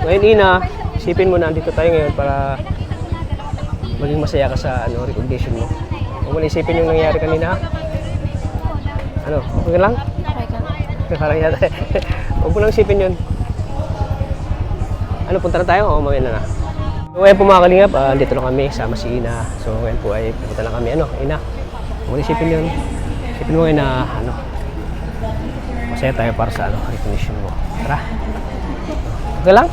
Ngayon, Ina, isipin mo na andito tayo ngayon para maging masaya ka sa recognition mo. Huwag mo na isipin yung nangyari kanina. Ano, okay lang? Okay. Parang yata. Huwag mo lang isipin yun. Ano, punta na tayo o mamaya na na? So, ngayon po mga kalingap, dito lang kami, sama si Ina. So, ngayon po ay punta lang kami. Ina, huwag mo na isipin yun. Isipin mo ngayon na, masaya tayo para sa recognition mo. Tara. Okay lang?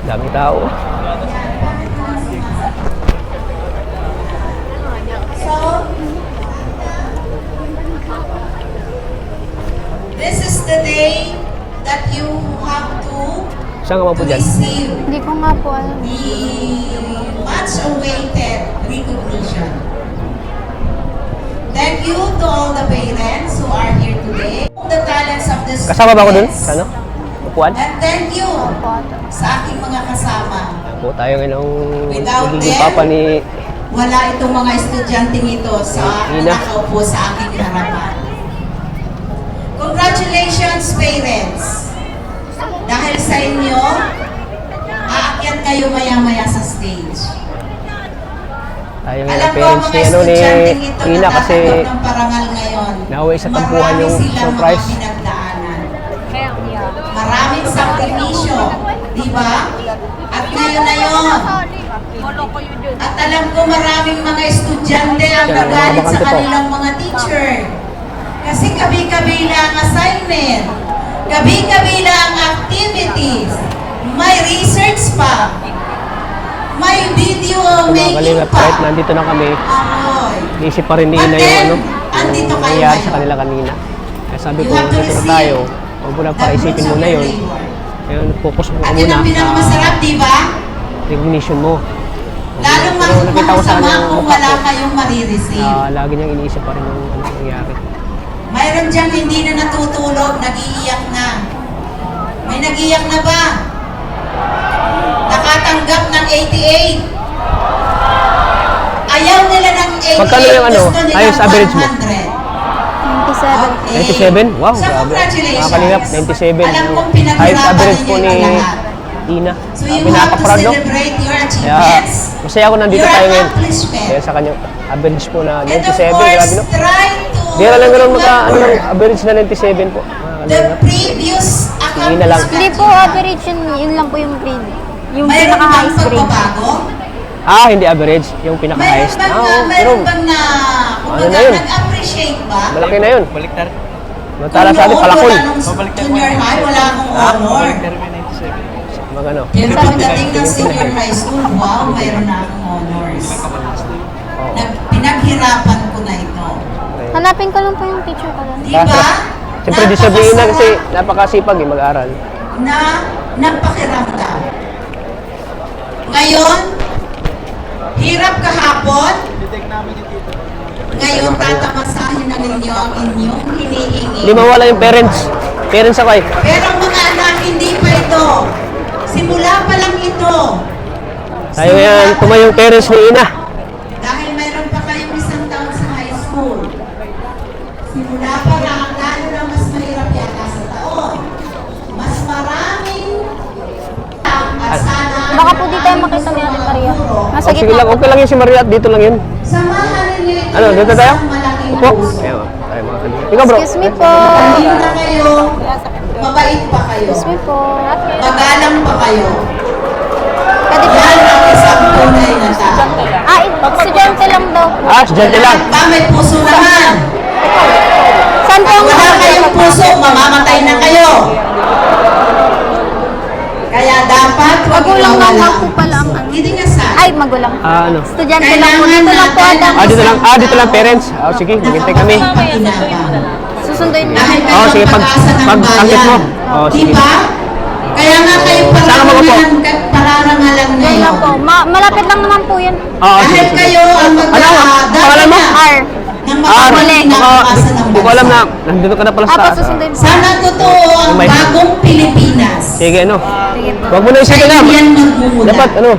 Daming tao. This is the day that you have to Saan ka po dyan? receive Hindi ko nga po alam. the much awaited recognition. Thank you to all the parents who are here today. The talents of the students. Kasama ba ako dun? Sa upuan? And thank you sa aking mga kasama. Po tayo ngayon ang Without magiging them, papa ni wala itong mga estudyanteng ito sa Ina. nakaupo sa aking harapan. Congratulations, parents! Dahil sa inyo, aakyat kayo maya-maya sa stage. tayo ngayon Alam ang ko ang parents mga ni estudyanteng ito Ina kasi natatanggap ng parangal ngayon. nauwi sa tampuhan Marami yung silang surprise. mga pinagdaanan. Maraming sakripisyo, di ba? At ngayon na yun. At alam ko maraming mga estudyante ang nagalit sa kanilang mga teacher. Kasi kabi-kabila ang assignment, kabi-kabila ang activities, may research pa, may video Mga making kalingap, pa. kahit nandito na kami, Amoy. naisip pa rin ni But Ina then, yung andito kayo nangyari sa ngayon. kanila kanina. Kaya sabi You ko, have to dito na receive tayo. Huwag mo na the para isipin fruits mo of na your yun. labor. Ngayon, focus mo At muna yun ang pinakamasarap, di ba? recognition mo. Lalong Pero nakita ko sa masama yung kung mukha wala ko, kayong marireceive. lagi niyang iniisip pa rin yung nangyari. Mayroon diyang hindi na natutulog, nag-iiyak na. May nag-iiyak na ba? Nakatanggap ng 88. Ayaw nila ng 88. Magkano yung gusto nila highest average mo? 100. 97. Okay. 97? Wow, So, grabe. congratulations. Mga kalingap, 97. Alam kong Highest pinaghirapan average po ninyo ni ang lahat. Ina. So you have to Pinaka-proud, no? celebrate your Kaya, achievements, masaya ako nandito your tayo ngayon. accomplishment. Kaya sa kanyang average po na And of 97, course, grabe no? try to Hindi na lang ganun remember average na 97 po. Mga the kalingap. previous Ina lang. Hindi accomplishment. po average yun lang po yung grade. Yung Mayroon bang pinaka-highest grade. pagbabago? Hindi average. Yung Mayroon pinaka-highest. bang, Pero mayroon bang na, Ano na kumbaga, yun? nag-appreciate ba? malaki na yun. Baliktad. Matala sa atin, Kung palakol. noon, wala nung junior high, wala akong honor. Baliktad may 97. Mga ano. Pero pagdating ng senior high school, wow, mayroon na akong honors. Oo. Pinaghirapan ko na ito. Hanapin ko lang po yung picture ko doon. Di ba? Siyempre, deserve niya Ina kasi napakasipag mag-aaral. Na nagpakiramdam. Ngayon, hirap kahapon, ngayon tatamasahin na ninyo ang inyong hinihingi. Hindi mawala yung parents. Parents ako eh. Pero mga anak, hindi pa ito. Simula pa lang ito. Tayo yan, tumayong parents ni Ina. Dahil mayroon pa kayong isang taon sa high school. Simula pa lang, lalo na mas mahirap yata sa taon. Mas maraming at sana Baka po di tayo makita ni Ate Maria. Nasa Sige gitna lang, okay lang yun si Maria at dito lang yun. samahan ninyo ito Ano, ng dito tayo? isang malaking Upo. puso. Ayun, tayo mga kalingap. Ikaw bro. Excuse me po. Hindi na kayo, mabait pa kayo. Excuse me po. Magalang pa kayo. Pwede po. Yan ang isang tunay na tao. Estudyante lang daw po. Estudyante lang. Ba, may puso naman. Saan po ang Wala kayong puso, mamamatay na kayo. Kaya dapat huwag Magulang lang mawala. po pala ang ano. Hindi nga sa. Ay, magulang. Ano? Estudyante lang po. Dito lang po Adam. Dito lang parents. Sige, maghintay kami. Susunduin mo. Dahil Oo, kayo sige, ang pag-asa ng pag-angkit mo. bayan. Oo, sige. Diba? Kaya nga kayo Saan ka pararangalan, pararangalan Dahil lang po. ngayon. Malapit lang naman po yan. Oo, sige, Dahil sige. kayo ang Ano? Pangalan mo? R. ng Ah, mabuting baka, kinakabasan ng hindi ko alam na, bansa. nandito ka na pala sa Apo, taas. ah. susunduin mo. Sana totoo ang May- bagong Pilipinas. Sige, ano. Sige po. Huwag mo na isipin na. Yan magmumula. Dapat, ano,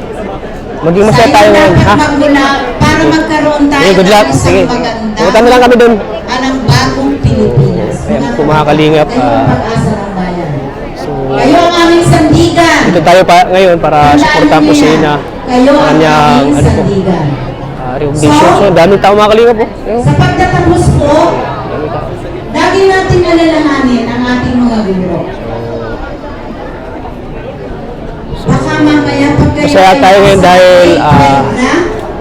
maging masaya tayo ngayon, ha? Dapat magmula para magkaroon tayo Sige, good luck. ng isang Sige. maganda. Pumunta na lang kami doon. Anong bagong Pilipinas. Ayan, kung mga kalingap, Kayo ang pag-asa ng bayan. So, Kayo ang aming sandigan. dito tayo pa ngayon para supportahan po si Ina. Kayo ang Kanyang, aming ano po, sandigan. recognition. So, daming tao mga kalingap po. Ayun, Sa pagtatapos po, daming tao. lagi natin alalahanin ang ating mga guro. Baka mamaya pag kayo Masaya ay tayo ngayon nasa dahil, grade 12 na,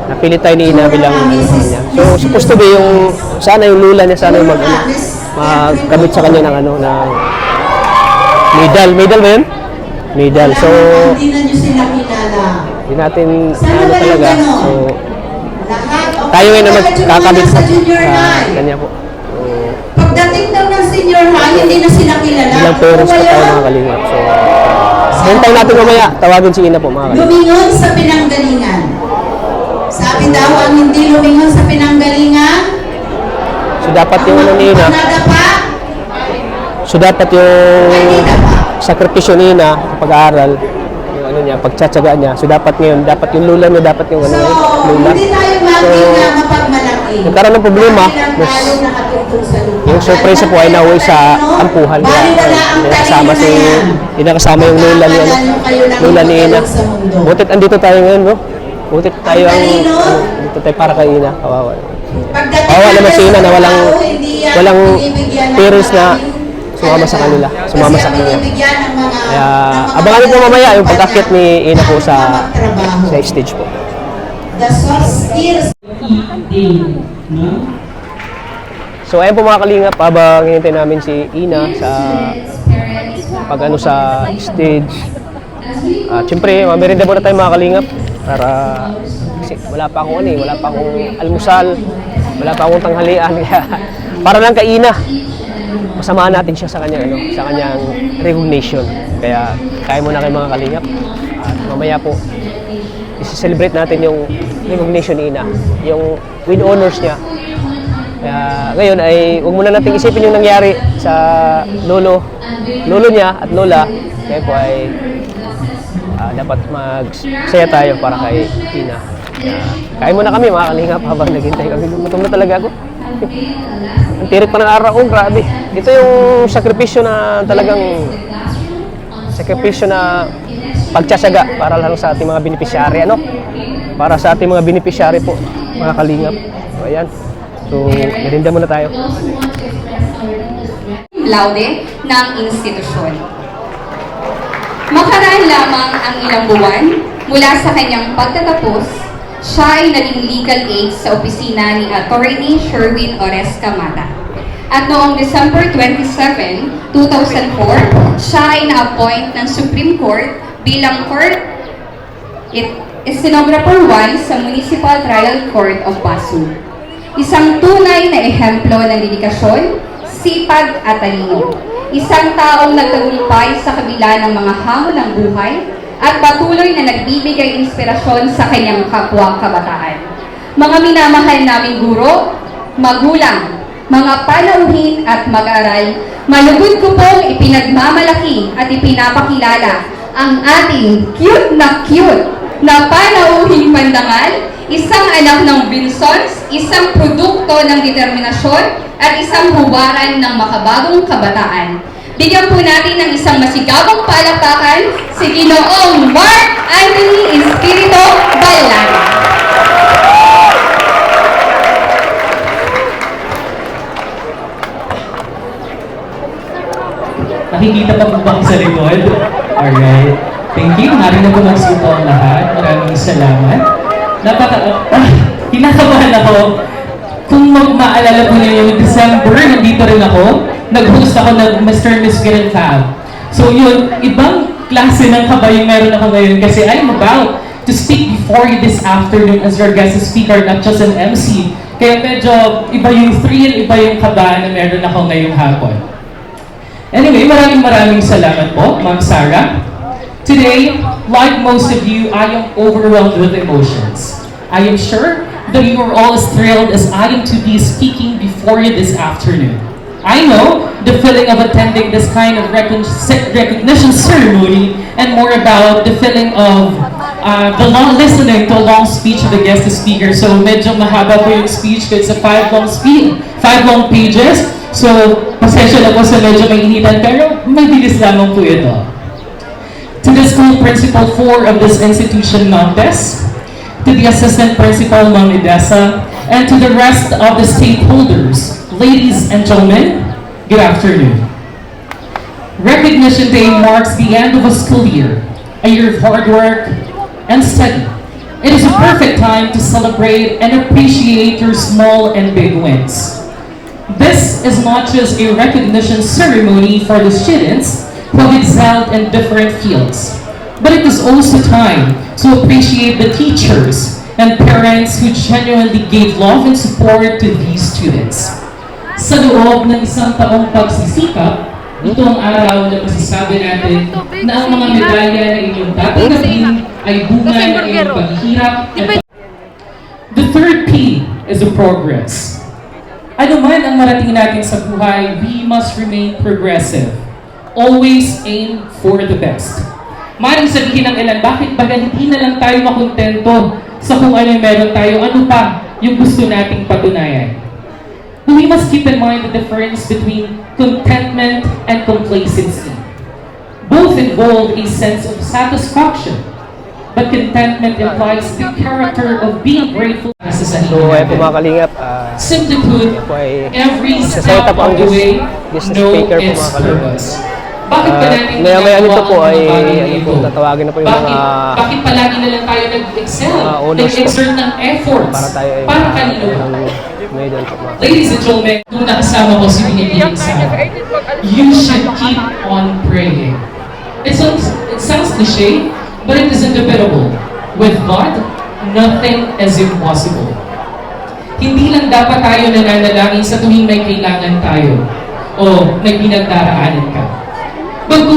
napili tayo ni Ina bilang ano niya. So, supposed to be yung, sana yung lula niya, sana yung magkabit sa kanya ng ano, ng medal. Medal ba yun? Medal. So, hindi na nyo sila kilala. hindi natin Sana ano ba yung talaga. ganon? So, Lahat, o tayo ngayon na kahit yung mga magkakabit nasa sa junior high. kanya po. So, Pagdating daw ng senior high, hindi na sila kilala. bilang parents pa Ano ba tayo yun? mga kalingap. So, hintay natin mamaya. Tawagin si Ina po mga kalingap. Lumingon sa pinanggalingan. Sabi daw, ang hindi lumingon sa pinanggalingan, So, dapat yung ano ni Ina. nadapa, So, dapat ay di yung dapa. sakripisyo ni Ina sa pag-aaral, yung ano niya, pagtsatsaga niya. So, dapat ngayon, dapat yung lula niya, dapat yung ano So, ngayon, lula. hindi tayo maging na mapagmalaki. Nagkaroon ng problema, Dahil ang tayo nakatungtong sa lupa. Yung surprise po ay nauwi sa ampuhan niya. Baliwala ang Hindi nakasama talino si, na yan. hindi nakasama yung lula ni, ano, Pagkakalan kayo ng lula ni Ina. magaling sa mundo. Butit andito tayo ngayon, bro. Butit tayo ang, talino? dito tayo para kay Ina. Kawawa. Pagdating Kawawa naman si Ina na walang, tao, hindi yan walang binibigyan ng parents na maraming sumama sa kanila. Sumama Kasi sa ang kanila. binibigyan ng mga, Kaya, ng mga abangan niyo po mamaya yung pagkakit ni Ina po sa, magtrabaho. sa stage po. The soft skills. So ayun po mga kalingap, habang hinintay namin si Ina sa pag-ano sa stage. Siyempre, mamerenda muna tayo mga kalingap para kasi wala pa akong ano eh, wala pa akong almusal, wala pa akong tanghalian kaya para lang kay Ina. Masamahan natin siya sa kanyang ano, sa kanyang recognition. Kaya kaya muna kayo mga kalingap. At mamaya po i-celebrate natin yung recognition ni Ina, yung with honors niya. Kaya ngayon ay huwag muna natin isipin yung nangyari sa lolo niya at lola. Kaya po ay dapat magsaya tayo para kay Ina. Kaya kain muna kami mga kalingap habang naghintay kami. Gutom na talaga ako. Ang tirik pa ng araw ko, grabe. Ito yung sakripisyo na talagang pagtsatsaga para lang sa ating mga beneficiary, ano? Para sa ating mga beneficiary po, mga kalingap. So, ayan. So, merinda muna tayo. Laude ng institusyon. Makaraan lamang ang ilang buwan mula sa kanyang pagtatapos, siya ay naging legal aid sa opisina ni Attorney Sherwin Oresca Mata. At noong December 27, 2004, siya ay na-appoint ng Supreme Court bilang Stenographer 1 sa Municipal Trial Court of Pasig. Isang tunay na ehemplo ng dedikasyon, sipag at talino. Isang taong nagtagumpay sa kabila ng mga hamon ng buhay at patuloy na nagbibigay inspirasyon sa kanyang kapwa kabataan. Mga minamahal naming guro, magulang, mga panauhin at mag-aral, malugod ko pong ipinagmamalaki at ipinapakilala ang ating cute na panauhing pandangal, isang anak ng Vinsons, isang produkto ng determinasyon at isang huwaran ng makabagong kabataan. Bigyan po natin ng isang masigabong palakpakan si Ginoong Mark Anthony Espiritu Balan. Nakikita pa po ba ako sa likod? Alright. Thank you. Narino po magsipo ang lahat. Maraming salamat. Kinakabahan ako. Kung maalala po ninyo, yung December, nandito rin ako. Nag-host ako ng Mr. and Miss Grand Fab. So yun, ibang klase ng kaba yung meron ako ngayon kasi I'm about to speak before you this afternoon as your guest speaker, not just an MC. Kaya medyo iba yung thrill, iba yung kaba na meron ako ngayong hapon. Anyway, maraming salamat po, Ma'am Sarah. Today, like most of you, I am overwhelmed with emotions. I am sure that you are all as thrilled as I am to be speaking before you this afternoon. I know the feeling of attending this kind of recognition ceremony and more about the feeling of listening to a long speech of the guest speaker. So medyo mahaba po yung speech, it's a 5 long pages. So pasensya na po sa medyo mainitan, pero mabilis lamang po ito. To the school principal 4 of this institution, Ma'am Tess, to the assistant principal, Ma'am Idessa, and to the rest of the stakeholders, ladies and gentlemen, good afternoon. Recognition Day marks the end of a school year, a year of hard work and study. It is a perfect time to celebrate and appreciate your small and big wins. This is not just a recognition ceremony for the students who have excelled in different fields, but it is also time to appreciate the teachers and parents who genuinely gave love and support to these students. Sa loob ng isang taong pagsisikap, ito ang araw na masasabi natin na ang mga medalya na inyong tatanggapin ay bunga ng iyong paghihirap. The third P is a progress. Ano man ang marating natin sa buhay, we must remain progressive. Always aim for the best. Maring sabihin ng ilan, bakit baga hindi na lang tayo makontento sa kung ano yung meron tayo, ano pa yung gusto nating patunayan? We must keep in mind the difference between contentment and complacency. Both involve a sense of satisfaction, but contentment implies the character of being grateful. So ayan po mga kalingap, Simply put, yan po ay every set step up ang of the way, guest know speaker po its mga kalingap. purpose. Bakit pa natin Maya-maya nito po ginagawa ang ay mga bagay ano po, ito? tatawagin na po yung mga Bakit palagi na lang tayo nag-excel? owners po. Nag-exert ng efforts para tayo ay para kanino? medyo po mga Ladies and gentlemen, kung nakasama ko si Binibining Sam, you should keep on praying. It sounds cliche, but it is inevitable. With God, nothing is impossible. Hindi lang dapat tayo nananalangin sa tuwing may kailangan tayo o may pinagdaraanan ka. But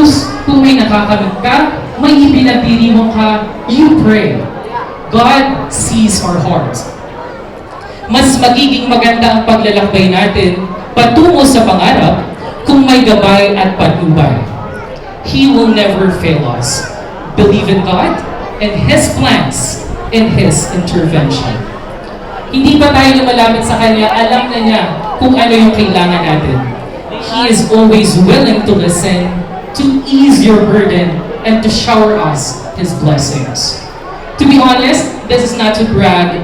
kung may nakakamit ka, may ipinagdiriwang ka, you pray. God sees our hearts. Mas magiging maganda ang paglalakbay natin patungo sa pangarap kung may gabay at patnubay. He will never fail us. Believe in God and His plans and His intervention. Hindi pa tayo lumalapit sa Kanya, alam na niya kung ano yung kailangan natin. He is always willing to listen, to ease your burden, and to shower us His blessings. To be honest, this is not to brag.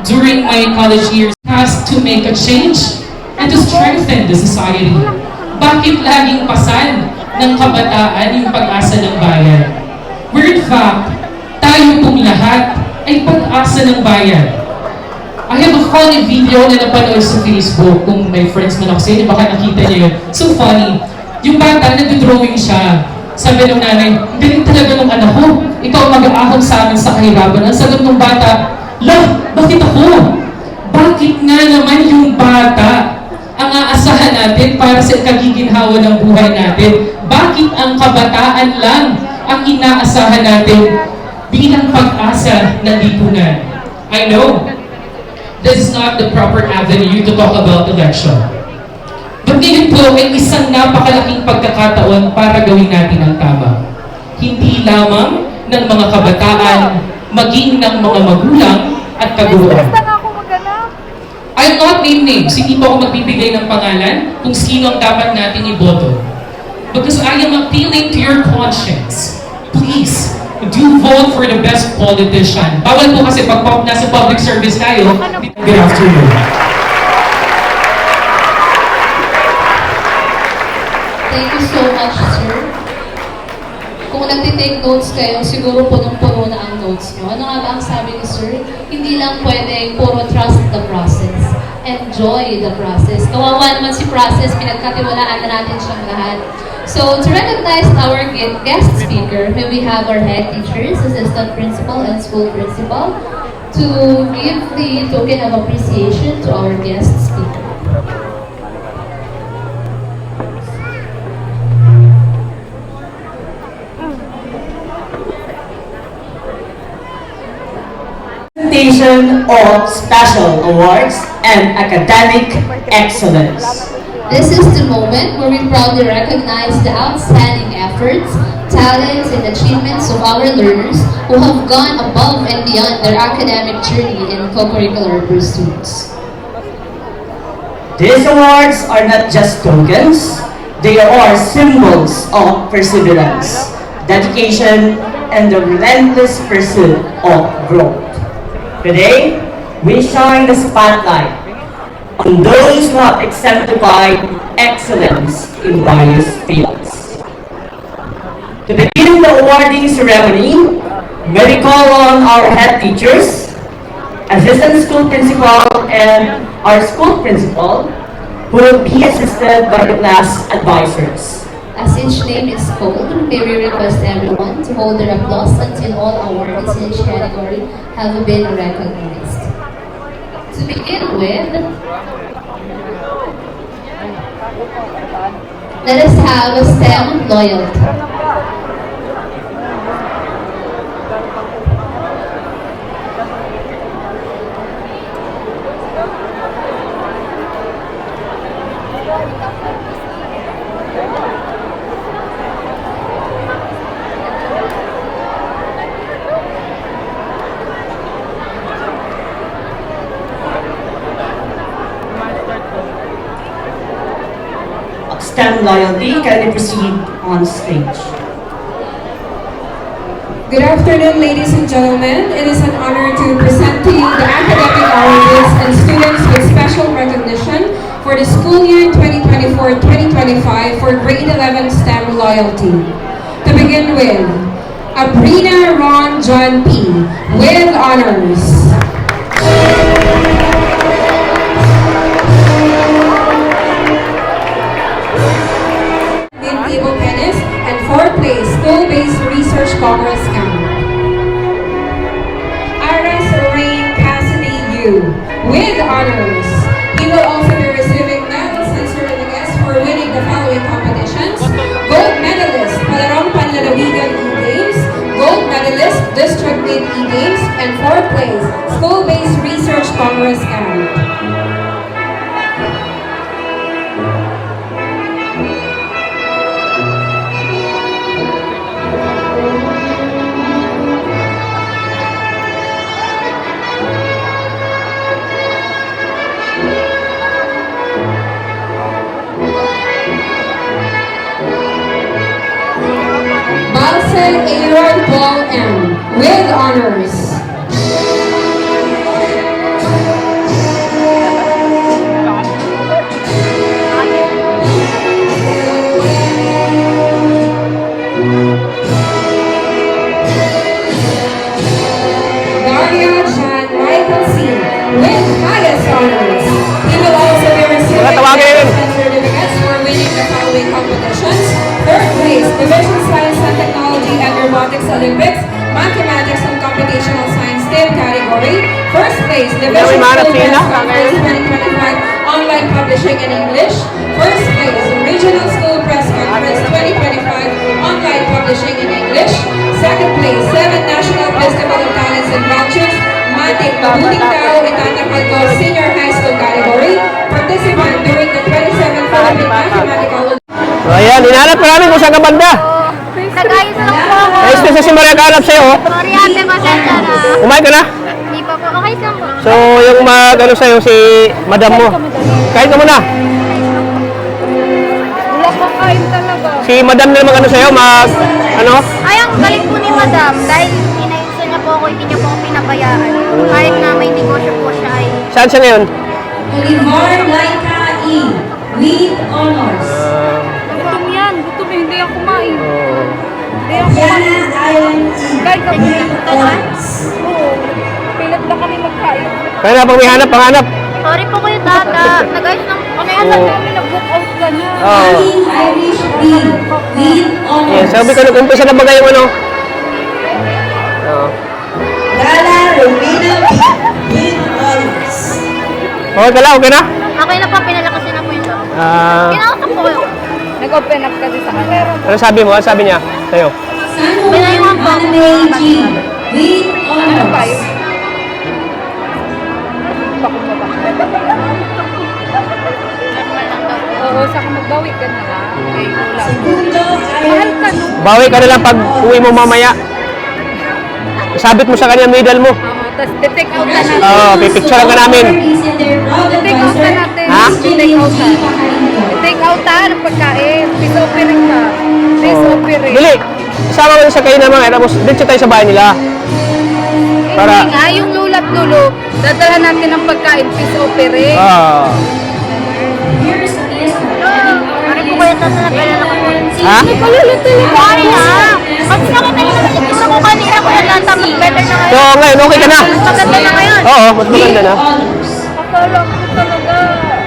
During my college years, tasked to make a change and to strengthen the society. Bakit laging pasan ng kabataan yung pag-asa ng bayan? Where in fact, tayo pong lahat ay pag-asa ng bayan. I have a funny video na napanood sa Facebook. Kung may friends man ako sa inyo, baka nakita niyo yun. So funny. Yung bata, nag-drawing siya. Sabi ng nanay, galing talaga ng anak ko. Ikaw mag-aahon sa amin sa kahirapan. Ang sagot ng bata, "Lah, bakit ako? Bakit nga naman yung bata ang aasahan natin para sa kagiginhawa ng buhay natin? Bakit ang kabataan lang ang inaasahan natin bilang pag-asa ng lipunan?" I know, this is not the proper avenue to talk about election. But ngayon po ay isang napakalaking pagkakataon para gawin natin ang tama. Hindi lamang ng mga kabataan, maging ng mga magulang at kaguruan. I'll not name names, hindi po ako magbibigay ng pangalan kung sino ang dapat natin iboto. Because I am appealing to your conscience. Please, do vote for the best politician. Bawal po kasi pag nasa public service tayo. Good afternoon. Thank you so much, sir. Kung nagtitake notes kayo, siguro punong-puno na ang notes nyo. Ano nga ba ang sabi ni sir? Hindi lang pwedeng puro trust the process. Enjoy the process. Kawawa naman si process, pinagkatiwalaan na natin siyang lahat. So, to recognize our guest speaker, may we have our head teachers, assistant principal, and school principal to give the token of appreciation to our guest speaker. presentation of special awards and academic excellence. This is the moment where we proudly recognize the outstanding efforts, talents, and achievements of our learners who have gone above and beyond their academic journey in co-curricular pursuits. These awards are not just tokens, they are symbols of perseverance, dedication, and the relentless pursuit of growth. Today, we shine the spotlight on those who have exemplified excellence in various fields. To begin the awarding ceremony, may we call on our head teachers, assistant school principal, and our school principal, who will be assisted by the class advisors. As each name is called, may we request everyone to hold their applause until all awardees in each category have been recognized. To begin with, let us have a STEM loyalty. STEM loyalty, can you proceed on stage? Good afternoon, ladies and gentlemen. It is an honor to present to you the academic awards and students with special recognition for the school year 2024-2025 for grade 11 STEM loyalty. To begin with, Abrina Ron John P. with honors. Table tennis, and 4th place, school-based research Congress camp. Aris Rain Cassidy Yu, with honors. He will also be receiving medals and certificates for winning the following competitions: gold medalist, Palarong Panlalawigan E-Games, gold medalist, District 8 E-Games, and 4th place, school-based research Congress camp. Balsel Aaron Paul M. with honors. Daria Jan Michael C. with highest honors. He will also be receiving medals and certificates for winning the following competitions: 3rd place, Division Science and Technology and Robotics Olympics, Mathematics and Computational Science STEM category. 1st place, Division School Press Conference 2025 Online Publishing in English. 1st place, Regional School Press Conference 2025 Online Publishing in English. 2nd place, 7th National Festival of Talents and Cultures, Matik Mabuting Tao Itatakal Ko Senior High School category. Participant during the 27th Philippine Mathematical So ayan, hinahanap ka namin kung saan ka banda. Nag-ayos lang po ako. Ayos na si Maria kahanap sa'yo. Oh. Sorry ate, pasensya na. Kumain ka na? Hindi pa po. Okay lang po. So yung mag-ano sa'yo, si madam mo. Kain ka muna. Wala pa kain talaga. Si madam na mag-ano sa'yo, ano? Ay, ang galing po ni madam. Dahil inayusan niya po ako, hindi niya po ako pinabayaan. Kahit na may negosyo po siya ay. Saan siya ngayon? Olivar Laika E. with honors. Gutom yan. Gutom eh. Hindi ako kumain. Hindi ako Yana Ayon E. Kahit kami with honors. Oo. Pilat na kami magkain. Kaya na, pag may hanap, panghanap. Sorry po kayo, tata. Nag-ayos lang. Kami alam namin nag-book out ka na. Oo. Irish B. with honors. Yes, sabi ko, nag-umpisa na ba kayo ano? Oo. Dala Romina B. with honors. Okay ka lang, okay na? Okay na po, pinalakasin na po yun. Kinausap po kayo. Nag-open up kasi sa camera. Ano sabi mo? Ano sabi niya sa'yo? Sanuan Anime G. with honors. Bawi ka na lang. Okay, wala. Segundo ay Mahal ka no? Bawi ka na lang pag uwi mo mamaya. Isabit mo sa kanya medal mo. Tapos take out na natin. Oo, pipicture ka namin. Take out na natin. Ha? Take out na. Take out na ng pagkain. Peace offering ka. Peace offering. Dili, isama mo sa kayo naman. Tapos dito tayo sa bahay nila. Para- Hindi nga, yung lula't lulo, dadalhan natin ng pagkain. Peace offering. Ano po kaya tatalagalan ako? Ha? Palulutuloy ko na. Kasi nakita niyo naman itsura ko kanina ko nalanta. Mas better na So ngayon. ngayon, okay ka na? Mas maganda na ngayon. Oo, mas maganda na. Akala ko talaga.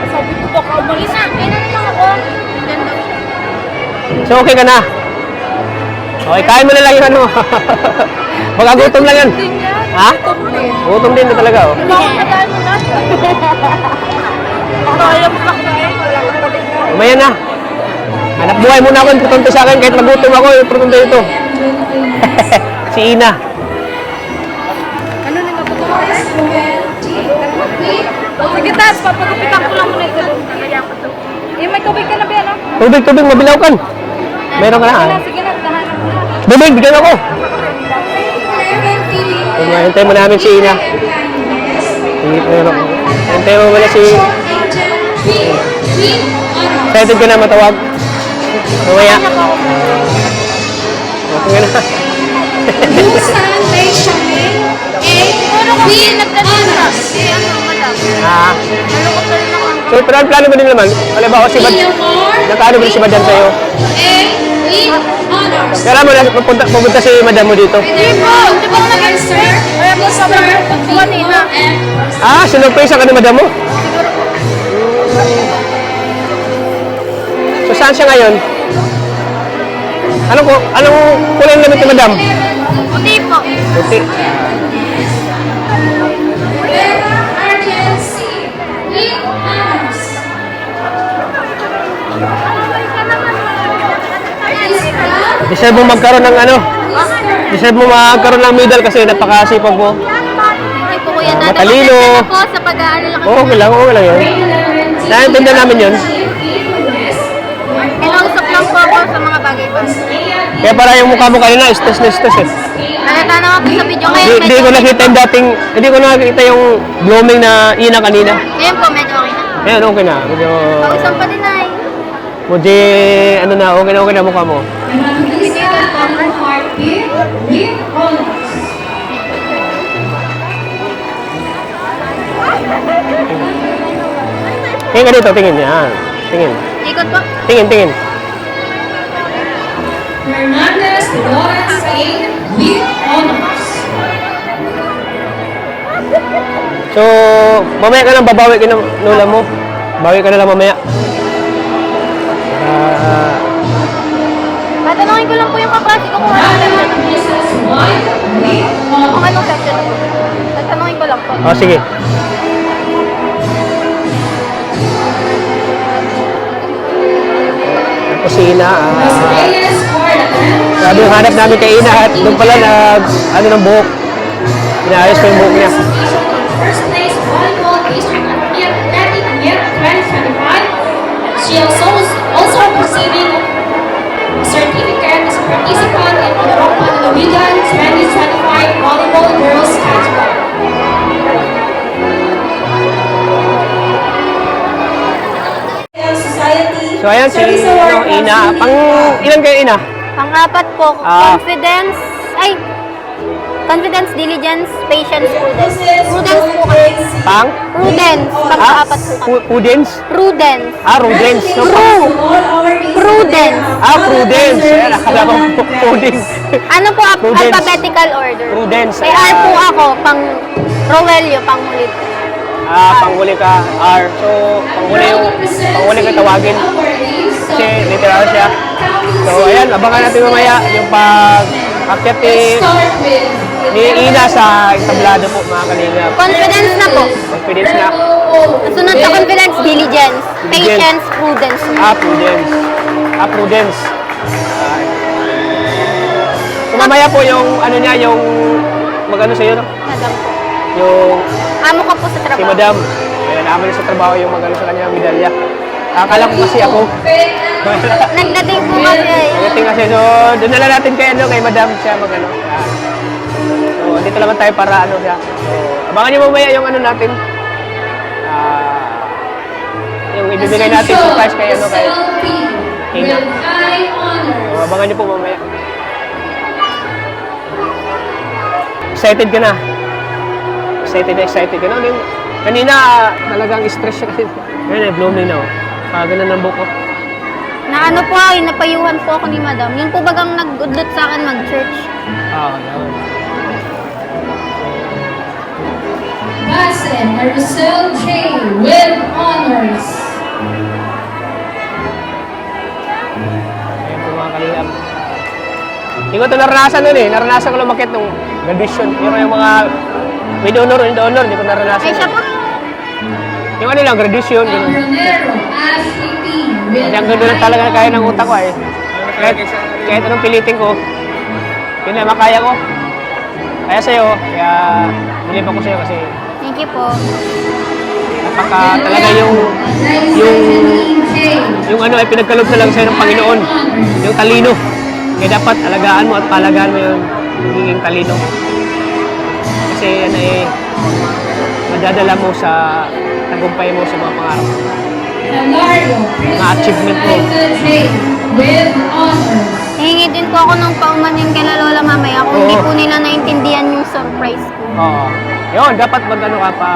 Sabi ko baka umalis na. Kaya na lang ako. Ganda. So okay ka na? Okay, kain mo na lang yung ano. Baka gutom lang yan. Din yan. Ha? Gutom din na talaga, oh. Makakatahan mo na. Kaya mo na kain. Wala ka pa din. Umaya na. Hanap buhay muna ako, importante sa akin. Kahit magutom ako, importante ito. Si Ina. Ano na nga ba ito? Sige, tas, papagupitan ko lang muna ito. Eh, may tubig ka na ba, ano? Tubig, mabilaw kan. Meron ka na, ha? Sige na, dahanan mo na. Tubig, bigyan ako. Hintay mo namin si Ina. Hintay mo muna si... Excited ka na matawag. Mamaya. Okay na. Busan Lake Charmaine, Siguro kung nagtanong na, si ano, madam. Nalukot na rin ako. So, pero ang plano mo din naman, halimbawa si Bad, nakaano ba si Madam sa'yo? Kaya mo na pupunta si Madam mo dito. Hindi po, di ba ako nag-expect? Kaya po sa mga kanina. Sinurpresa ka ni Madam mo? So, saan siya ngayon? Anong kulay ng damit ni Madam? Hindi po. Puti. Deserve mo magkaroon ng ano? Deserve mo magkaroon ng medal kasi napakasipag mo. Hindi po kuya, Matalino. dadawag po sa pag-aalala ko. Okay lang yun. Naiintindihan namin yun. Kinausap lang po ako sa mga bagay-bagay. Kaya para yung mukha mo kanina, stress na stress eh. Halata naman po sa video ngayon. Hindi ko nakita yung dating, hindi ko nakita yung blooming na Ina kanina. Ngayon po, medyo okay na. Ayan, okay na. Medyo, Pausap pa din ay. medyo, ano na, okay na mukha mo. Tingin ka dito, tingin. Yan. Tingin. Ikot po. Tingin. Hernandez Lawrence A. with honors. So, mamaya ka lang babawi ka ng lola mo. Bawi ka na lang mamaya. Tatanungin ko lang po yung kaklase ko kung anong section. Mrs. White with Kung honors. anong section po. Tatanungin ko lang po. Oh, sige. Tapos si Ina, Los Reyes Guardaman. sabi yung hanap namin kay Ina at doon pala ano ng buhok. Inaayos ko yung buhok niya. First place volleyball district athletic year 2025. She also receiving a certificate as a participant in the Europa Norwegian 2025 volleyball girls catchball. So ayan si Ina. Pang ilan kayo Ina? Pang-apat po, Ah. confidence, diligence, patience, prudence. Prudence po kami. Pang? Prudence, pang-apat po kami. Prudence? Prudence. Prudence. So, Prudence. Prudence. Ayan, akala ko prudence. Ano po, Prudence. alphabetical order. Prudence. May R po ako, pang Rogelio, pang Mulit. Panghuli ka, R. So, panghuli ka tawagin. Kasi literal siya. So, ayan, abangan natin mamaya yung pag-akyat ni Ina sa entablado po, mga kalingap. Confidence na po. Confidence na. Sunod sa confidence, diligence, patience, prudence. Prudence. Prudence. So, mamaya po yung, ano niya, yung mag-ano sa'yo, no? Madam po. Yung Amo ka po sa si trabaho. Madam. Ayan, namin sa trabaho yung mag-ano sa kanyang medalya. Akala ko kasi ako. Nagdating po kasi. Pagdating kasi, so doon na lang natin kay, kay Madam siya mag-ano. So, dito naman tayo para ano siya. So, abangan niyo mamaya yung ano natin. Yung ibibigay natin surprise kay ano kay Ina. So, abangan niyo po mamaya. Excited ka na? Excited ka na? Kanina talagang stress siya kasi. Ngayon blooming na oh. Ganun ang buko. Na ano po, napayuhan po ako ni Madam. Yun po bagang nag-udlot sa akin mag-church. Ganun. Basen Maricel J. with honors. Ayan po mga kalingap. Hindi ko ito naranasan nun eh. Naranasan ko lumakit nung graduation. Pero yung mga with honor, hindi ko naranasan. Ay, siya po. Yung ano lang, graduation. Cabronero Ashley P. with Hanggang doon lang talaga kaya ng utak ko eh. Kahit anong pilitin ko, yun na makaya ko. Kaya sa'yo, kaya bilib ako sa'yo kasi Thank you po. napaka talaga yung ano ay pinagkaloob na lang sa'yo ng Panginoon. Yung talino. Kaya dapat alagaan mo at palagaan mo yung hinging talino. Kasi yan ay madadala mo sa tagumpay mo sa mga pangarap. Mga achievement mo. with honors. Hihingi din po ako ng paumanin kay Lola mamaya kung hindi po nila naintindihan yung surprise ko. Oo. Yun, dapat mag-ano ka pa,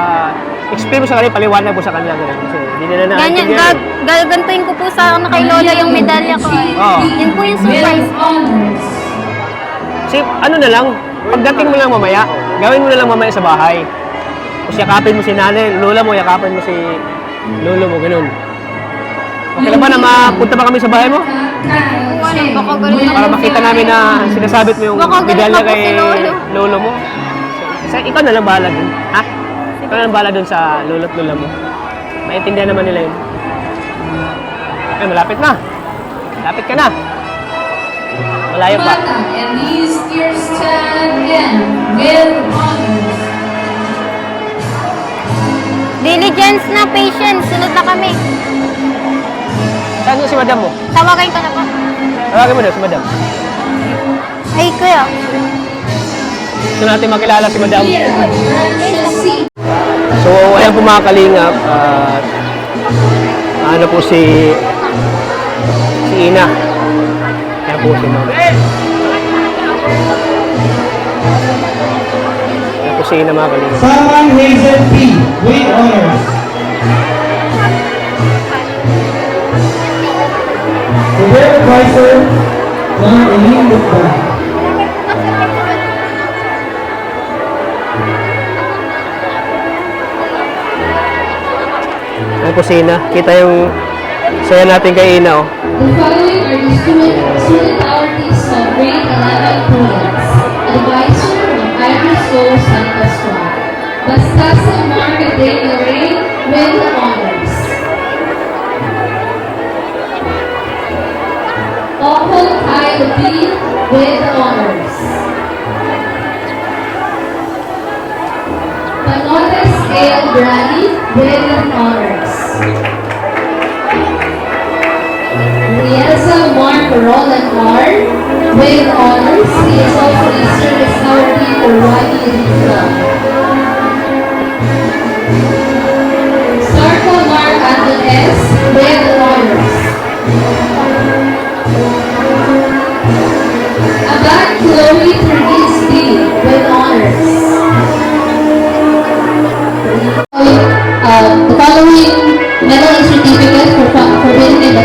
explain mo sa kanila, paliwanag mo sa kanila ganun. Kasi hindi nila Ganyan, naintindihan. gagantuin ko po sa kay Lola yung medalya ko. Oo. Yun po yung surprise With ko. honors. Kasi ano na lang, pagdating mo lang mamaya, gawin mo na lang mamaya sa bahay. Tapos yakapin mo si nanay, lola mo, yakapin mo si lolo mo, ganun. Okay lang ba na mapunta pa kami sa bahay mo? Baka galit Para makita namin na sinasabit mo yung Baka galit medalya ako kay si lolo. lolo mo. So, ikaw na lang bahala dun. Ha? Ikaw na lang bahala dun sa lolo't lola mo. Maintindihan naman nila yun. Ay, malapit na. Malapit ka na. Malayo pa. Bata and these years stand in with honors. Diligence na, patience. Sunod na kami. Saan yung si madam mo? Tawagin ko na po. Tawagin mo daw si madam. Ay, kuya. Gusto natin makilala si madam. Precious C. So, ayan po mga kalingap. Ano po si Ina. Ayan po si ma'am. Ayan po si Ina mga kalingap. Saman Hazel P. with honors. Robert Pricer ng Eline Lukban. Ayan po si Ina. Kita yung saya natin kay Ina. Oh. The following are the student artists of grade 11 Province. Advisor of Iris Soul San Pascual. Bastasa Market Day Lorraine with honors. Opal Kyle B with honors. Panotes A. Brady with honors. Rieza Mark Roland R. with honors. He is also a service authority for Wadi Rizla. Sarko Mark Anton S. with honors. Abad Chloe Tergis D. with honors. The following medal and certificate for winning in the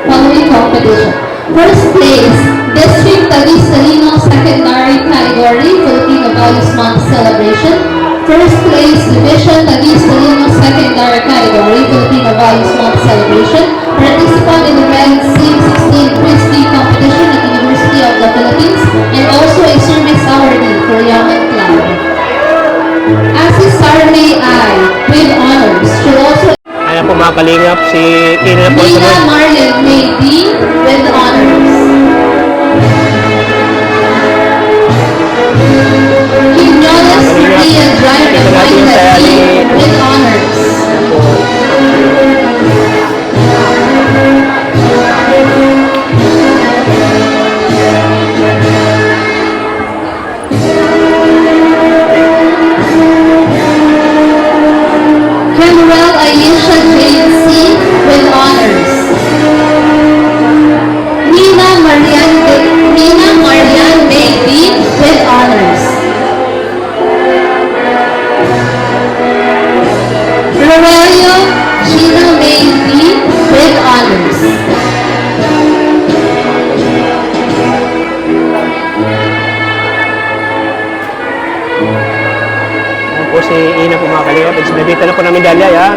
following competition. First place, District Taguig Salino Secondary Category, Filipino Values Month Celebration. First place, Division Taguig Salino Secondary Category, Filipino Values Month Celebration. Participant in the Red Sea 16 Frisbee Competition at University of the Philippines, and also a service awardee for Yaman Club. Assis Sarmay I, with honors, should also Ayan po mga kalingap. Si Ina po Nina sa Marlon May D, with honors. Quinones Maria Drive and Wine D, with honors. po si Ina po mga kalingap. Nabita na po ng medalya, yan.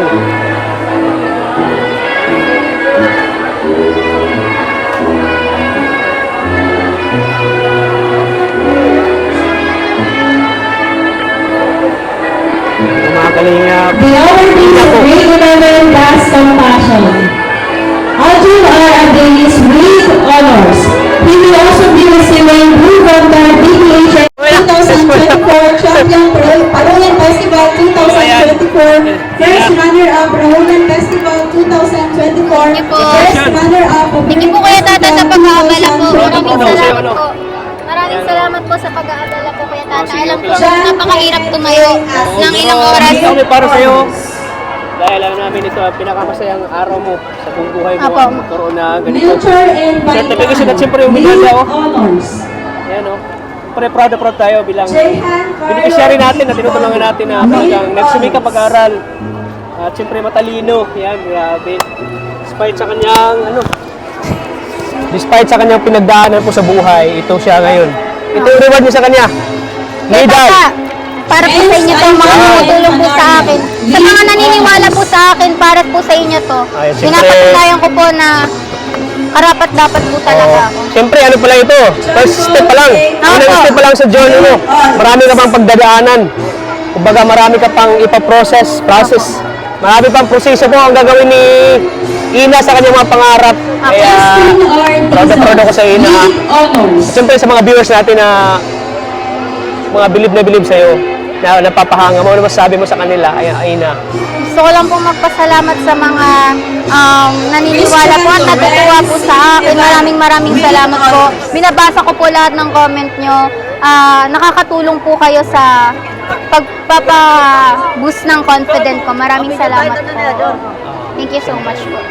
Mga kalingap. The awardee of grade 11 Gas Compassion. Audrey R. Adelis with honors. He will also be receiving Blue Ganda DPH 2024 Champion Paluyan Festival 2024, First Runner-Up Rahulan Festival 2024, First Runner-Up of Thank you po Kuya Tata sa pag-aabala po. Maraming Ano, salamat ano? po. Maraming salamat po sa pag-aabala po Kuya Tata. Alam ko napakahirap tumayo ng ilang oras. Kami para sa'yo. Dahil alam namin ito ang pinakamasayang araw mo sa buong buhay mo. Apo. Magkaroon na ganito. Wheelchair and Certification at siyempre yung medalya, oh. honors. Ayan o. Siyempre proud na proud tayo bilang Jehan beneficiary natin na tinutulungan natin na talagang nagsumikap pag-aral. At siyempre matalino. Yan, grabe. Despite sa kanyang pinagdaanan po sa buhay, ito siya ngayon. Ito yung reward niya sa kanya. Kuya Medal. Tata, para po sa inyo to, mga tumutulong po sa akin. Sa mga naniniwala po sa akin, para po sa inyo to. Ay, siyempre. Pinapatunayan ko po na karapat dapat po talaga ako. Siyempre, ano pa lang ito? First step pa lang. Unang step pa lang sa journey mo. Marami ka pang pagdadaanan. Kumbaga, marami ka pang ipaprocess, process. Marami pang proseso po ang gagawin ni Ina sa kanyang mga pangarap. Kaya, proud ako sa Ina. honors. At siyempre, sa mga viewers natin na mga bilib sa'yo, na napapahanga mo, ano masasabi mo sa kanila, ay Ina? Gusto ko lang po magpasalamat sa mga naniniwala po at natutuwa po sa akin. Maraming salamat po. Binabasa ko po lahat ng comment nyo. Nakakatulong po kayo sa pagpapa-boost ng confidence ko. Maraming salamat po. Thank you so much po.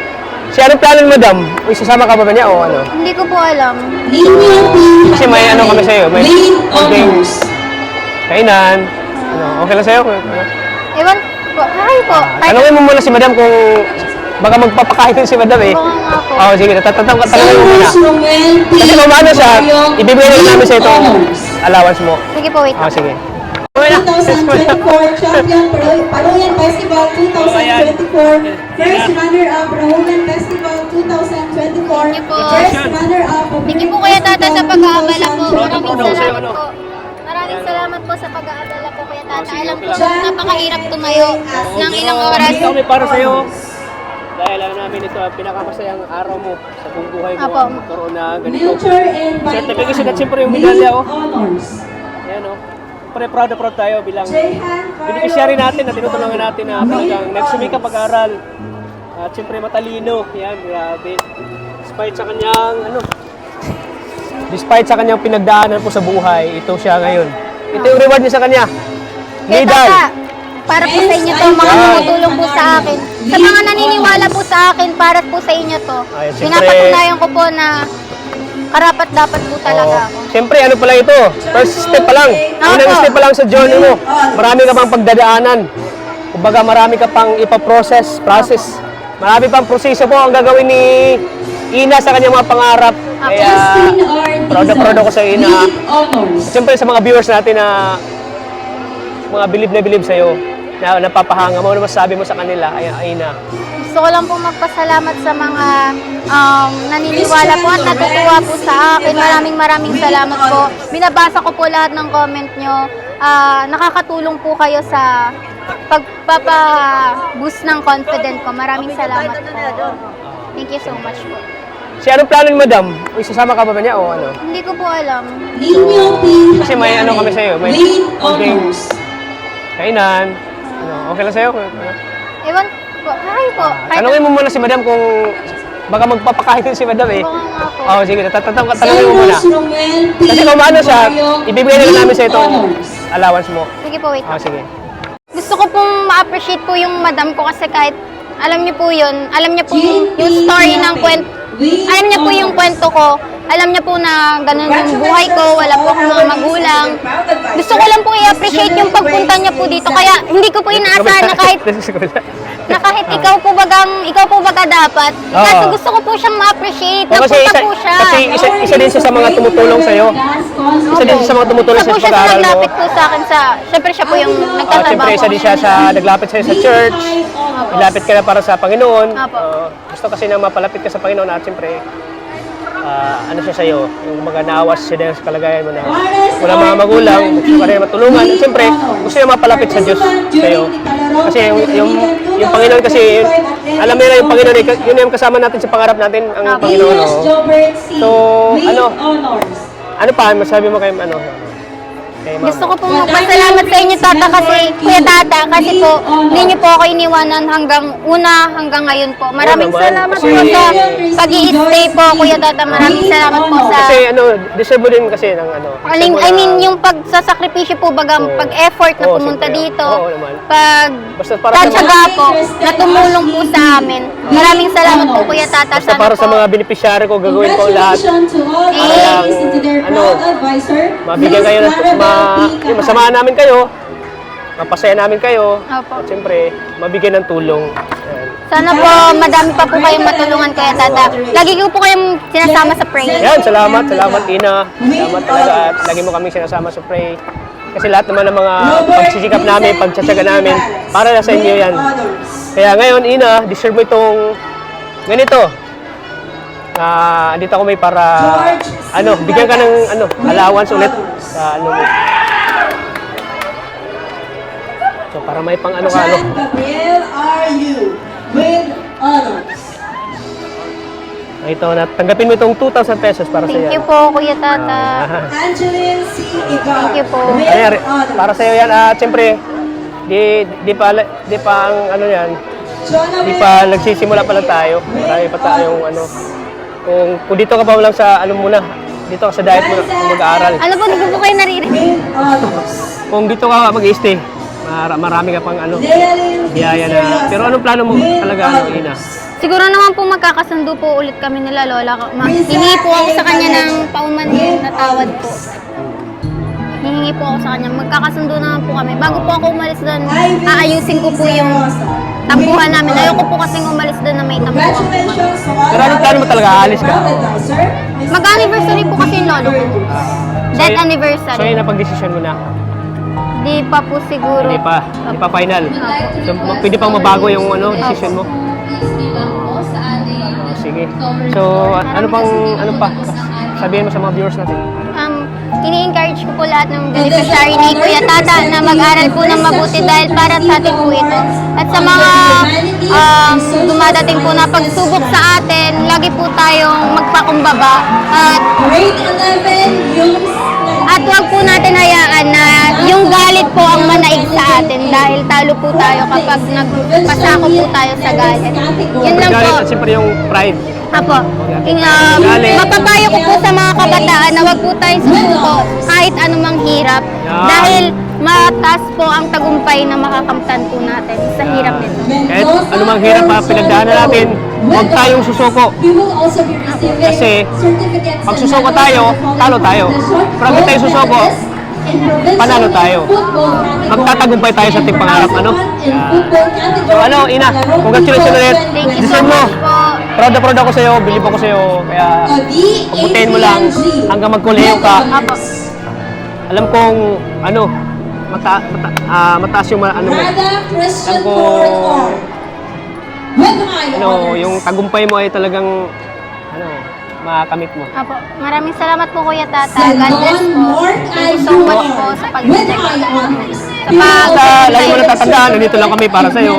Si anong plano ni Madam? Isasama ka ba niya o ano? Hindi ko po alam. Kasi may ano kami sa'yo, may konting kainan. Ano, okay lang sa'yo? Ewan po. Hi po. Tanungin mo muna si Madam kung baka magpapakain din si Madam eh. Oo nga po. Oo, sige, tatanungin mo muna. Kasi kung ano siya, ibibigay na namin sa itong allowance mo. Sige po, wait. Oo, sige. 2024 Champion Paluyan Festival 2024, First Runner-Up Rahulan Festival 2024, Thank you po. First Runner-Up of Thank you po Kuya Tata sa pag-aabala po. Maraming Ano, salamat ano? po. Maraming salamat po sa pag-aabala po Kuya Tata. Alam ko napakahirap tumayo ng ilang oras. Kami para sa'yo. Dahil alam namin ito ang pinakamasayang araw mo sa buong buhay mo. Apo. Magkaroon na ganito. Wheelchair and Certification at siyempre yung medalya, oh. honors. Ayan o. Siyempre proud na proud tayo bilang Jehan beneficiary natin na tinutulungan natin na talagang nagsumikap pag-aral. At siyempre matalino. Yan, grabe. Despite sa kanyang pinagdaanan po sa buhay, ito siya ngayon. Ito yung reward niya sa kanya. Kuya Medal. Tata, para po sa inyo to, mga tumutulong po sa akin. Sa mga naniniwala po sa akin, para po sa inyo to. Ay, siyempre. Pinapatunayan ko po na karapat dapat po talaga ako. Siyempre, ano pa lang ito? First step pa lang. Unang step pa lang sa journey mo. Marami ka pang pagdadaanan. Kumbaga, marami ka pang ipaprocess, process. Marami pang proseso po ang gagawin ni Ina sa kanyang mga pangarap. Kaya, proud ako sa Ina. honors. Siyempre, sa mga viewers natin na mga bilib sa'yo, na napapahanga mo, ano masasabi mo sa kanila, ay Ina? Gusto ko lang po magpasalamat sa mga naniniwala po at natutuwa po sa akin. Maraming salamat po. Binabasa ko po lahat ng comment nyo. Nakakatulong po kayo sa pagpapa-boost ng confidence ko. Maraming salamat po. Thank you so much po. Si anong plano ni Madam? Isasama ka ba niya o ano? Hindi ko po alam. Kasi may ano kami sa'yo, may konting kainan. Ano, okay lang sa'yo? Ewan po. Hi po. Tanungin mo muna si Madam kung baka magpapakain din si Madam eh. Oo nga po. Oo, sige, tatanungin mo muna. Kasi kung ano siya, ibibigay na namin sa itong allowance mo. Sige po, wait. Oo, sige. Gusto ko pong ma-appreciate po yung madam ko kasi kahit alam niyo po yun, alam niya po yung story ng kwento, alam niya po yung kwento ko, alam niya po na ganun yung buhay ko, wala po akong mga magulang. Gusto ko lang po i-appreciate yung pagpunta niya po dito, kaya hindi ko po inaasahan na kahit ikaw po baga dapat. Oo. Kaso gusto ko po siyang ma-appreciate. O, kasi Napunta po siya. isa din siya sa mga tumutulong sa'yo. Isa din siya sa mga tumutulong Isa sa po siya sa pag-aaral mo. naglapit po sa akin sa, syempre siya po yung nagtatrabaho. Siyempre, isa din siya sa naglapit sa'yo sa church. Naglapit ka na para sa Panginoon. Apo. Gusto kasi na mapalapit ka sa Panginoon at siyempre, ano siya sa'yo, yung mga naawas siya dahil sa kalagayan mo na wala mga magulang, gusto ka rin matulungan. At siyempre, gusto niya mapalapit sa Diyos sa'yo. Kasi yung Panginoon kasi, alam mo na yung Panginoon, yun yung kasama natin sa pangarap natin, ang Panginoon. So, ano pa, masabi mo kay Mama? Gusto ko po magpasalamat sa inyo, Tata, kasi Kuya Tata, kasi po hindi niyo po ako iniwanan hanggang ngayon po. Maraming naman. salamat Kasi- po sa pag-i-stay po, Kuya Tata. Maraming salamat po sa... Kasi deserve mo din kasi ng I mean, yung pagsasakripisyo po, bagang Oo. pag-effort na Oo, pumunta siyempre. dito, Oo naman. Basta para sa tatsaga po, na tumulong po sa amin. Maraming salamat po, Kuya Tata. Basta Sana para sa po, mga beneficiary ko, gagawin ko ang lahat. Mabigyan kayo yung masamahan namin kayo, mapasaya namin kayo, Opo. at siyempre, mabigyan ng tulong. Ayan. Sana po, madami pa po kayong matulungan, Kuya Tata. Lagi ko po kayong sinasama sa prayer. Ayan, salamat Ina. Salamat talaga at lagi mo kaming sinasama sa pray. Kasi lahat naman ng mga pagsisikap namin, pagtsatsaga namin, para na sa inyo yan. Kaya ngayon, Ina, deserve mo itong ganito. Andito ako may para, bigyan ka ng allowance ulit sa mo. So, para may pang ka, Gabriel, are you with honors? Ito, tanggapin mo itong 2,000 pesos para sa Thank iyo. you po, Kuya Tata. Angeline C. Igar, Thank you po. with Ayan, honors. para sa iyo yan. Siyempre, di pa ang yan. Di pa nagsisimula pa lang tayo. Marami pa tayong kung dito ka pa lang sa dito ka sa diet mo mag-aaral. Ano po, hindi ko po kayo naririnig. With honors. Kung dito ka mag-stay, marami ka pang biyaya na. Pero anong plano mo talaga, Ina? Siguro naman po magkakasundo po ulit kami nila Lola. Hihingi po ako sa kanya ng paumanhin na tawad po. Hihingi po ako sa kanya. Magkakasundo naman po kami. Bago po ako umalis doon, aayusin ko po yung tampuhan namin. Ayoko po kasing umalis doon na may tampuhan. Congratulations to all Pero anong plano mo talaga? Aalis ka? advisor. Mag-anniversary po kasi yung lolo ko. Death So, anniversary. yun napag-desisyon mo na. Di pa po siguro. Hindi pa final. So, pwede pang mabago yung decision mo. Sige. So, ano pa? Sabihin mo sa mga viewers natin. Ini-encourage ko po lahat ng beneficiary ni Kuya Tata na mag-aral po ng mabuti dahil para sa atin po ito. At sa mga dumadating po na pagsubok sa atin, lagi po tayong magpakumbaba. Grade 11, yung At huwag po natin hayaan na yung galit po ang manaig sa atin dahil talo po tayo kapag nagpasako po tayo sa galit. Yun lang po. Galit at siyempre yung pride. Apo, mapapayo ko po sa mga kabataan na wag po tayong susuko kahit anumang hirap Yeah. dahil mataas po ang tagumpay na makakamtan po natin sa hirap nito. Kahit anumang hirap pa pinagdaanan natin, huwag tayong susuko. You will also be receiving Kasi, certificates pag in susuko medical tayo, anthropology talo tayo. from the short Pero pag tayo course susuko, in provincial panalo tayo. football category. Magtatagumpay tayo sa ating pangarap, ano? In football category, So, Ina, congratulations ulit. Thank you so Deserve mo. much po. Proud na proud ako sa'yo, believe ako sa'yo. Kaya, pagpuntahin mo lang hanggang magkoleyo ka. Apo. Alam kong, mataas yung mo. Brother Christian Alam ko, Court Org. With high honors. yung tagumpay mo ay talagang, makamit mo. Apo. Maraming salamat po Kuya Tata. God bless Salon po. Mort Thank you so much po sa With pag-check. high honors. Basta, lagi mo natatandaan, nandito lang kami para sa'yo.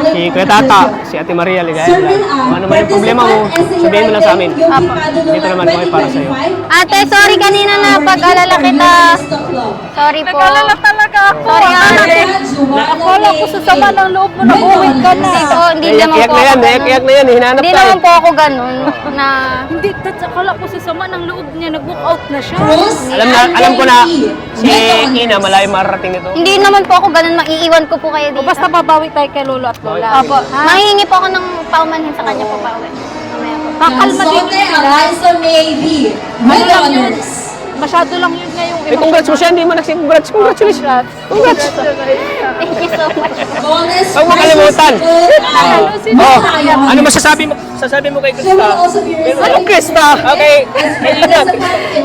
Si Kuya Tata, si Ate Maria Ligaya. Kung ano man yung problema mo, sabihin mo lang sa amin. Dito naman kami para sa'yo. Ate, sorry kanina na pag-alala kita. Sorry po. Nag-alala talaga ako. Sorry ate. Akala ko sa sama ng loob mo, nabuwid ka na. Hindi po, hindi naman Iyak po na yan, ako ganun. iyak na yan, hinanap Hindi tayo. naman po ako ganun na Hindi, akala ko sa sama ng loob niya, nag-walk out na siya. Alam ko na, si Ina, malayo mararating nito. hindi naman po ako ganun, maiiwan ko po kayo O dito. basta babawi tayo kay Lolo at Lola. Opo. Mahihingi po ako ng paumanhin sa kanya po pauwi. Mamaya po. Kakalma din Sote Eliza Maybe. With honors. Masyado lang yun nga yung Eh, congrats mo siya, hindi mo nagsi-congrats. Congratulations. Congrats. Thank you so much. Bonus Huwag mo kalimutan. prizes Oh, will ano masasabi mo? Sasabi mo kay There will Krista? also be Ano Krista? Okay.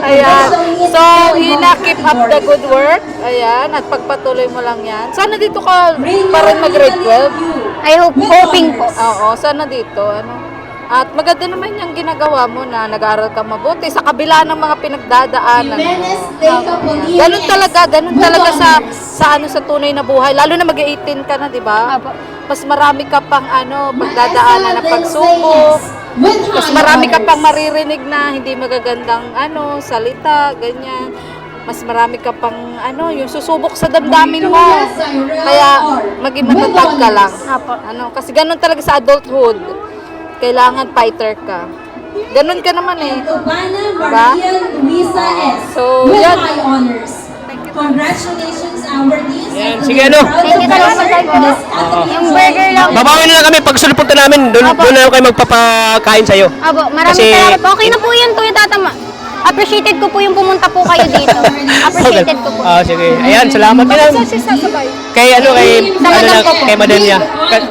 Ayan. So, Ina, keep up the good work. Ayan. At pagpatuloy mo lang yan. Sana dito ka pa rin mag-grade 12. I hope, hoping po. Oo, sana dito. Ano. At maganda naman yung ginagawa mo na nag-aaral ka mabuti sa kabila ng mga pinagdadaanan mo. Ganun talaga sa tunay na buhay. Lalo na mag-18 ka na, di ba? Mas marami ka pang pagdadaanan na pagsubok. Mas marami ka pang maririnig na hindi magagandang salita, ganyan. Mas marami ka pang yung susubok sa damdamin mo. Kaya maging matatag ka lang. Kasi ganun talaga sa adulthood. Kailangan fighter ka. Ganun ka naman eh. Diba? So, yan. Congratulations, our dears. Yan, sige ano. Thank you talaga po. Yung burger lang. Babawin na lang kami pag sulod punta namin. Doon na lang kayo magpapakain sa'yo. Abo, maraming Kasi- salamat po. Okay na po yun, Kuya Tatama. Appreciated ko po yung pumunta po kayo dito. Appreciated ko po. Sige. Ayan, salamat din. Kay kay madam niya.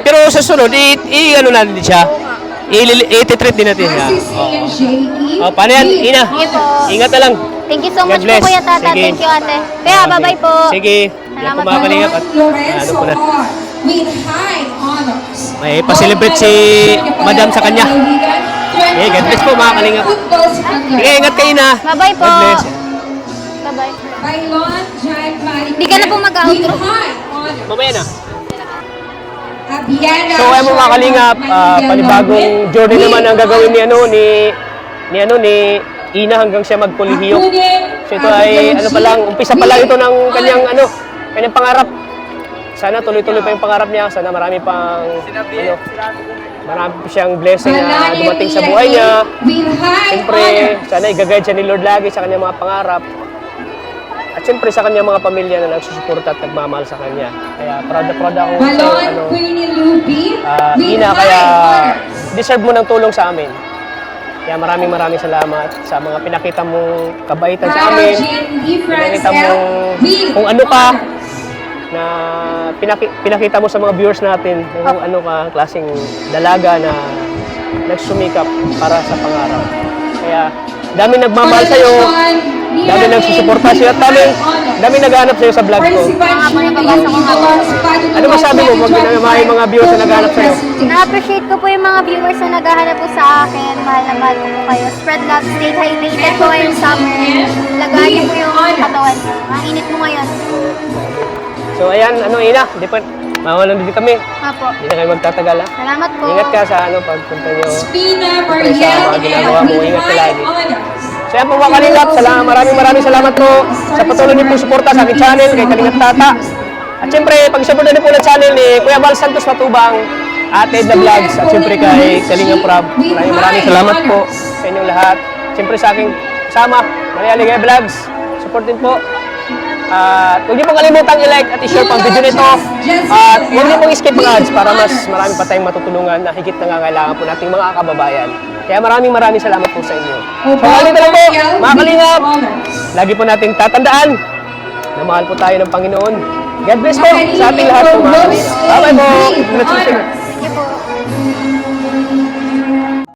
Pero sa sunod, natin din siya. I-treat din natin siya. Paano yan, Ina? Sige po. Ingat na lang. Thank you so God much bless. po, Kuya Tata. Sige. Thank you, ate. Kaya, bye-bye po. Sige. Yan Salamat po mga po. kalingap. At Lorenzo po na. R. with high honors. May pa-celebrate si madam sa kanya. Okay, God bless po mga kalingap. Sige, ingat kayo na. Bye-bye po. God bless. Bye-bye. Bailon Jack Malik. Hindi ka na po mag-outro. With high honors. Mamaya na. Abiana So ayun mga kalingap, panibagong journey naman ang gagawin ni Ina hanggang siya magkolehiyo. So ito ay umpisa pa lang ito ng kanyang pangarap. Sana tuloy-tuloy pa yung pangarap niya. Sana marami pang marami pa siyang blessing na dumating sa buhay niya. Siyempre, sana i-guide siya ni Lord lagi sa kanyang mga pangarap. At siyempre sa kanyang mga pamilya na nagsusuporta at nagmamahal sa kanya. Kaya proud ako sa Ina, kaya deserve mo ng tulong sa amin. Kaya maraming salamat sa mga pinakita mong kabaitan sa amin. Pinakita mo kung ano ka na pinakita mo sa mga viewers natin kung ano ka klaseng dalaga na nagsumikap para sa pangarap. Kaya dami nagmamahal sa'yo, dami nagsusuporta sa'yo, at dami naghahanap sa'yo sa vlog ko. Ano masabi mo pag may mga viewers na naghahanap sa'yo? Na-appreciate ko po yung mga viewers na naghahanap po sa akin. Mahal na mahal ko po kayo. Spread love, stay hydrated po ngayong summer. Lagaan niyo po yung katawan. Ang init mo ngayon. So ayan, Ina, mawalan din kami. Apo. Hindi na kayo magtatagal ha. Salamat po. Ingat ka sa pagpunta nyo. Spina Sa Mariel mga ginagawa mo, with ingat ka high lagi. honors. So yan po mga kalingap, maraming salamat po sa patuloy niyo pong suporta sa aking channel, kay Kalingap Tata. At siyempre, pag-supportan niyo po ng channel ni Kuya Val Santos Matubang, Ate Edna Vlogs, at siyempre kay Kalingap Rob. Maraming salamat po sa inyong lahat. Siyempre sa aking kasama, Maria Ligaya Vlogs. Supportin po. At huwag niyo pong kalimutang i-like at i-share pang video nito. At huwag niyo pong skip ang ads para mas marami pa tayong matutulungan na higit nangangailangan po nating mga kababayan. Kaya maraming salamat po sa inyo. So, halika lang po, mga kalingap. Lagi po nating tatandaan na mahal po tayo ng Panginoon. God bless po sa ating lahat po mga kalingap. Bye-bye po.